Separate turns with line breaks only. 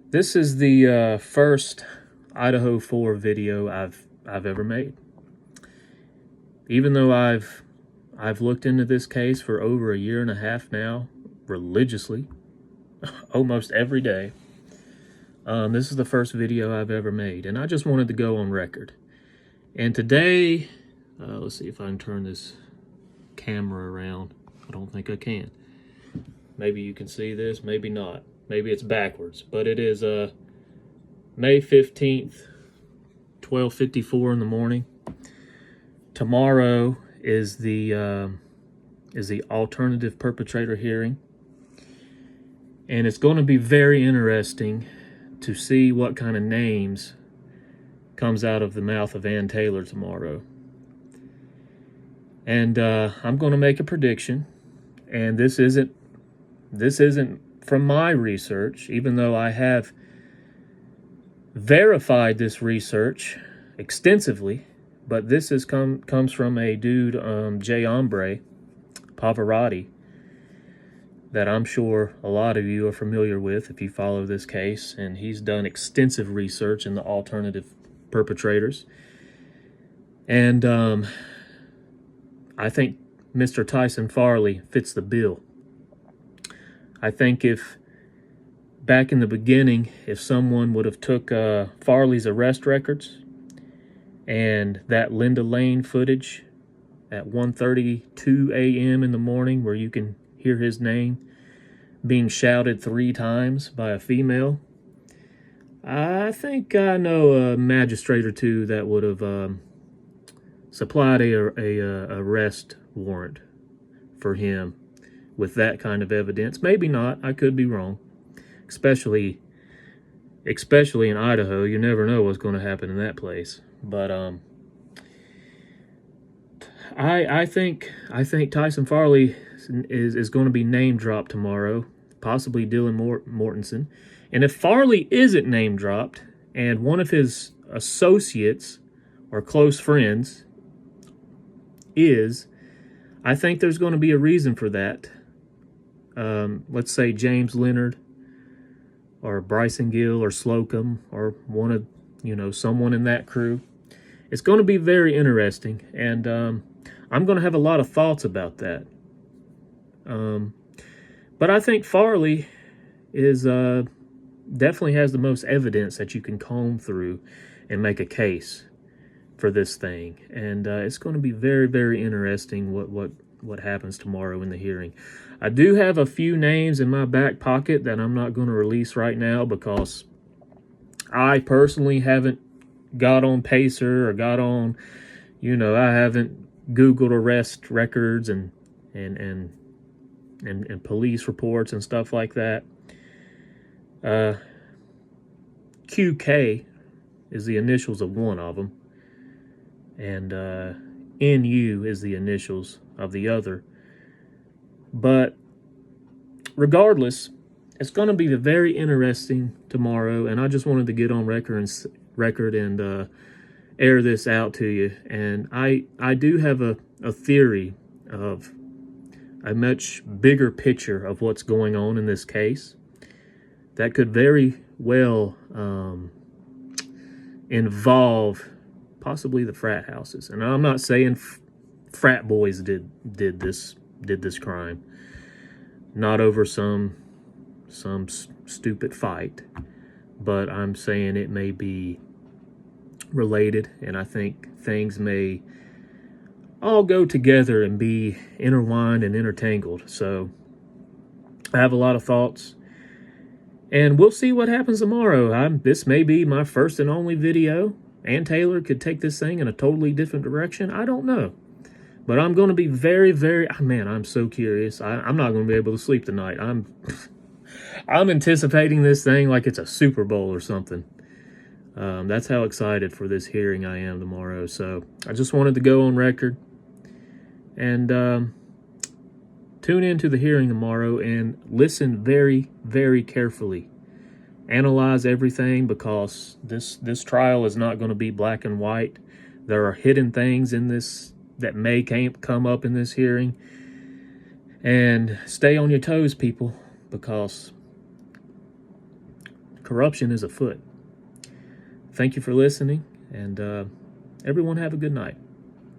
This is the first Idaho4 video I've ever made. Even though I've looked into this case for over a year and a half now, religiously, almost every day. This is the first video I've ever made, and I just wanted to go on record. And today, let's see if I can turn this camera around. I don't think I can. Maybe you can see this, maybe not. Maybe it's backwards, but it is May 15th, 12:54 in the morning. Tomorrow is the alternative perpetrator hearing, and it's going to be very interesting to see what kind of names comes out of the mouth of Ann Taylor tomorrow. And I'm going to make a prediction, and this isn't from my research, even though I have verified this research extensively. But this comes from a dude, J. Pavarotti, that I'm sure a lot of you are familiar with if you follow this case. And he's done extensive research in the alternative perpetrators. And I think Mr. Tyson Farley fits the bill. I think if back in the beginning, if someone would have took Farley's arrest records and that Linda Lane footage at 1:32 a.m. in the morning, where you can hear his name being shouted 3 times by a female, I think I know a magistrate or two that would have supplied a arrest warrant for him with that kind of evidence. Maybe not. I could be wrong. Especially in Idaho, you never know what's going to happen in that place. But I think Tyson Farley is going to be name dropped tomorrow, possibly Dylan Mortensen. And if Farley isn't name dropped, and one of his associates or close friends is, I think there's going to be a reason for that. Let's say James Leonard or Bryson Gill or Slocum or one of, someone in that crew. It's going to be very interesting, and I'm going to have a lot of thoughts about that. But I think Farley is definitely has the most evidence that you can comb through and make a case for this thing. And it's going to be very, very interesting what happens tomorrow in the hearing. I do have a few names in my back pocket that I'm not going to release right now because I personally haven't got on Pacer or got on, I haven't Googled arrest records and police reports and stuff like that. QK is the initials of one of them, and NU is the initials of the other. But regardless, it's going to be very interesting tomorrow, and I just wanted to get on record and air this out to you. And I do have a theory of a much bigger picture of what's going on in this case that could very well involve possibly the frat houses. And I'm not saying frat boys did this crime, not over some stupid fight, but I'm saying it may be related, and I think things may all go together and be intertwined and intertangled. So I have a lot of thoughts, and we'll see what happens tomorrow. This may be my first and only video. Ann Taylor could take this thing in a totally different direction. I don't know. But I'm going to be very, very... Man, I'm so curious. I'm not going to be able to sleep tonight. I'm anticipating this thing like it's a Super Bowl or something. That's how excited for this hearing I am tomorrow. So I just wanted to go on record. And tune into the hearing tomorrow and listen very, very carefully. Analyze everything, because this trial is not going to be black and white. There are hidden things in this that may come up in this hearing. And stay on your toes, people, because corruption is afoot. Thank you for listening, and everyone have a good night.